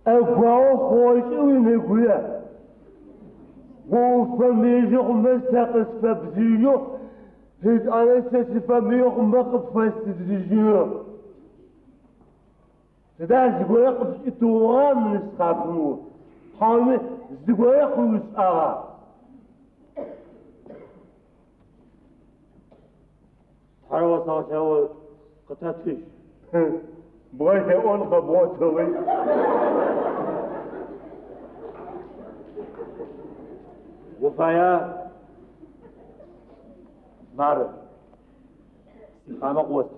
أقوى خوش وينقويا وفميجو مساقس فبزيو هيد على أساس فميجو مقف فاستدرجيو هذا زقويق بسيطوغا من سقافنو حامي زقويق وسقاغا حروا صوتاو قطعتفيش بغيت ألقى بوتوي وفايا معرف استقامة قوتش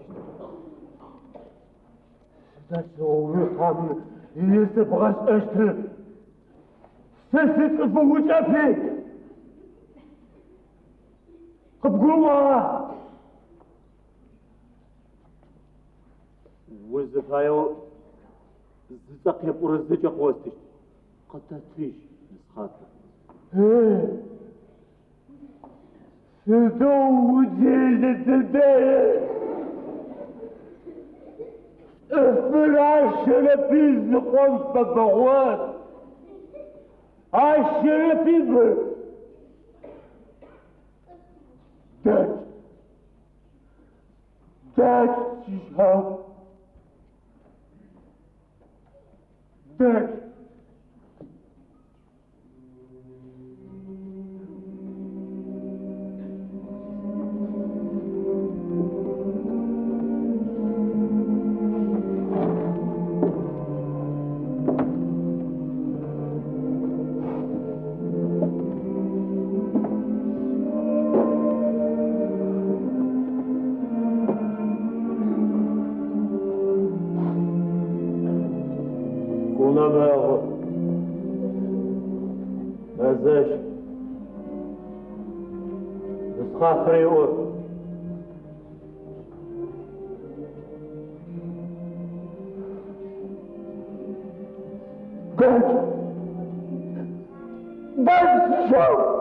تسوي قام يسبغش أشتر سست فوج أفيك قبقوة وزفايو زقي برزج قوتش قد تفيش نسخاتها تزوج الداية افراش ربيز خمسة بغوات عشرة بيبر داج تشهو داج خاطريور بس شو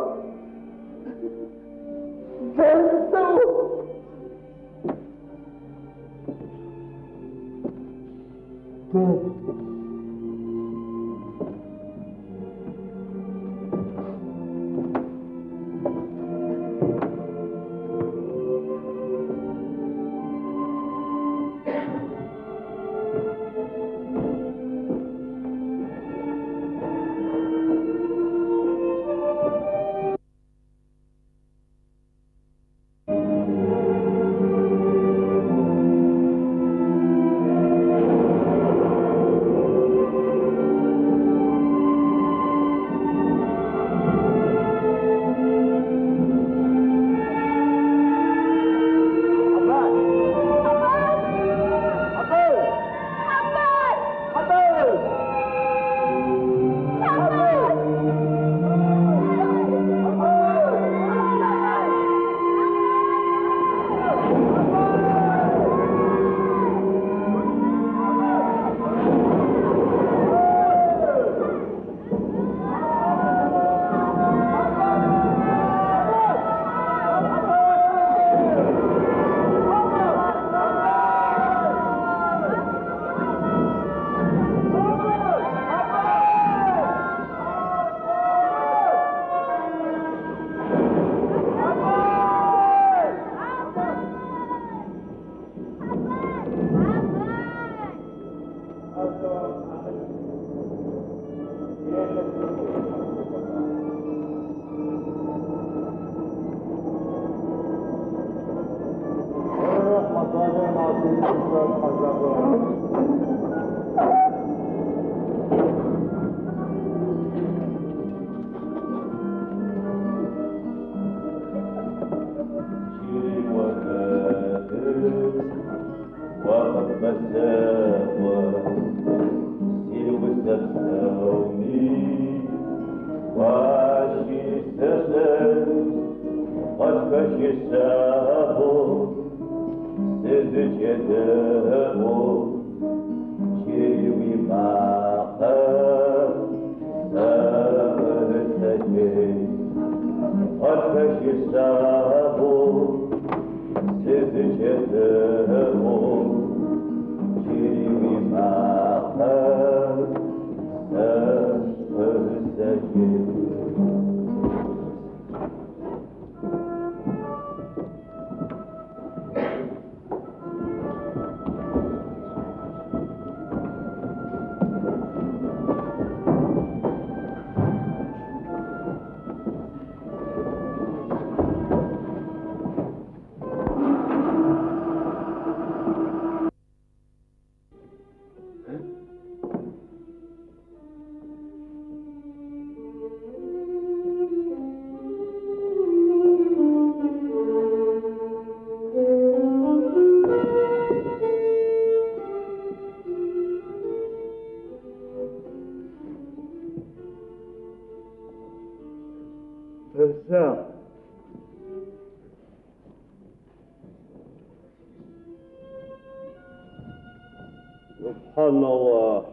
سبحان الله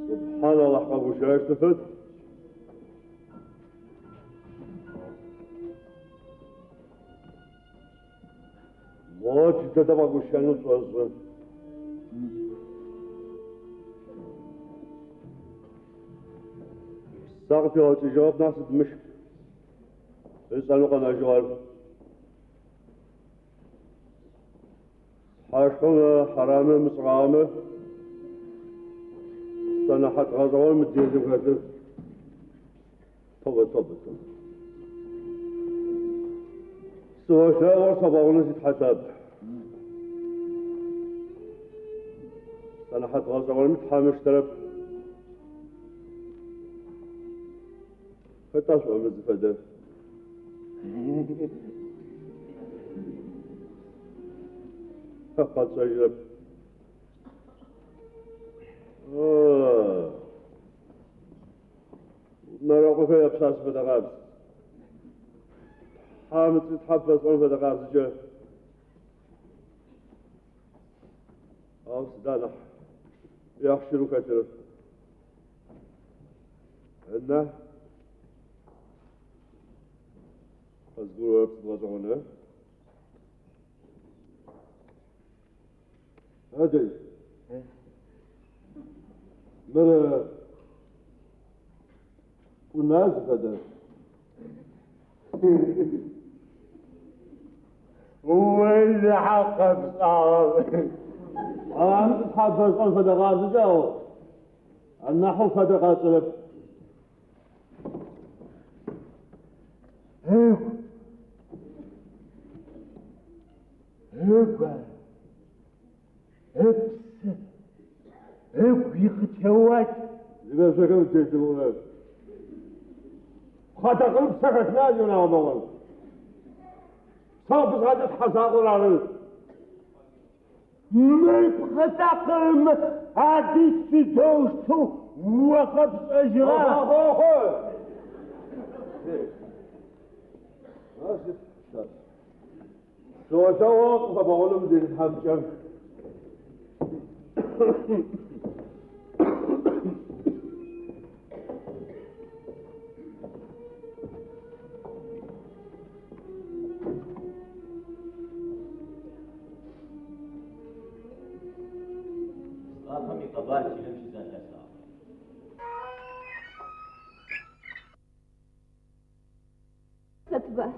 سبحان الله حق ابو شايش تفت ما جيت تبغى ابو شانو توزن ساقط يا جواب ناس دمشق اسالوا قناه جوال حاشقنا حرامه مصرامه صنحت غزوان متجيزه بهذا طب سوى شاور صباغنا زيت حساب صنحت غزوان متحامش ترف فتاش عمز فده قد سجلب نراقب فيها بساس فدغابز حامد تتحفظ عن فدغابز جا أو سدانح يخشروا كثيرا عندنا أزدوروا بسدغازونا هادي مرة والناس هذا هو اللي عقب صار تحفظ عن فدغات جاو النحو فدغات سلب يختوت إذا سكنت تجدون خاطر سكت ناجونا وضوان صابت غادي تحصاقوا العرض ما يبغى تقرم هادي تدوشتو وقف اجراه سوى شوق فبقول مدير الحمشم همي قبائل شي نمشي ذات الاسرار كتبه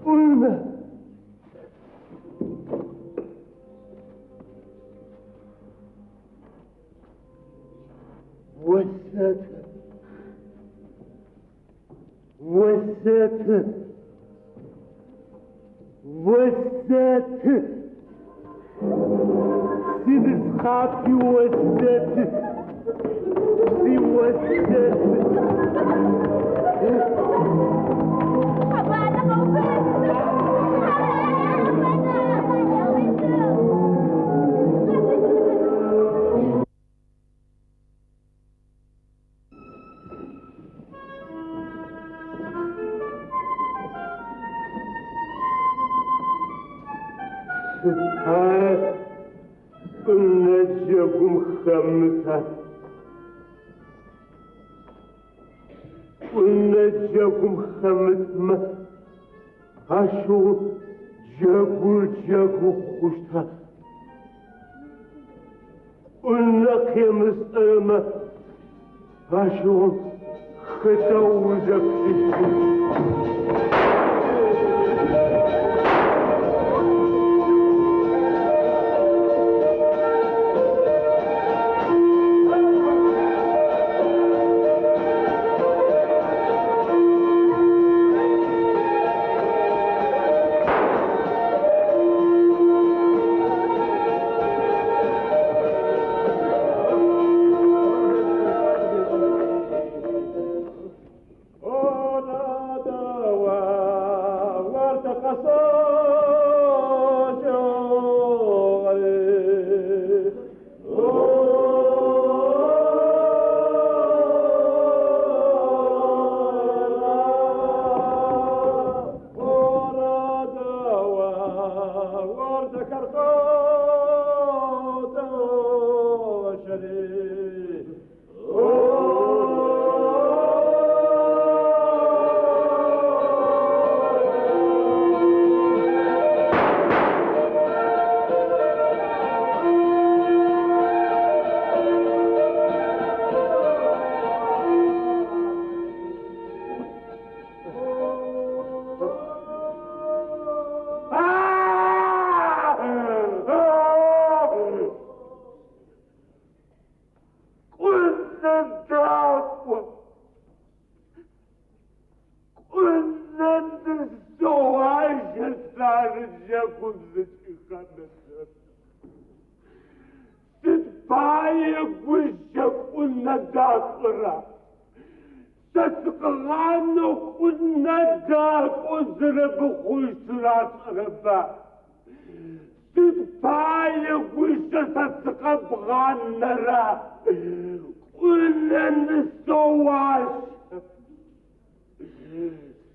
قلنا وسات سيد خاطي وسات في وسات نجاكم خمسة ونجاكم خمسة عشو جاكو خشتا ونقي مسألة عشو ختوزك يقول زكي خمسة تتفايق وشك والنداقرة تسقغانك والنداق وزرب خوشرات ربا تتفايق وشك تسقب غانرة ولن السواش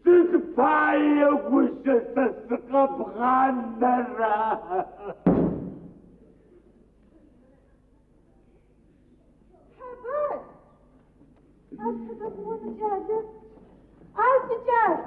تتفايق وشك تسقب غانرة حبايب أصدق مو مجازة أصدق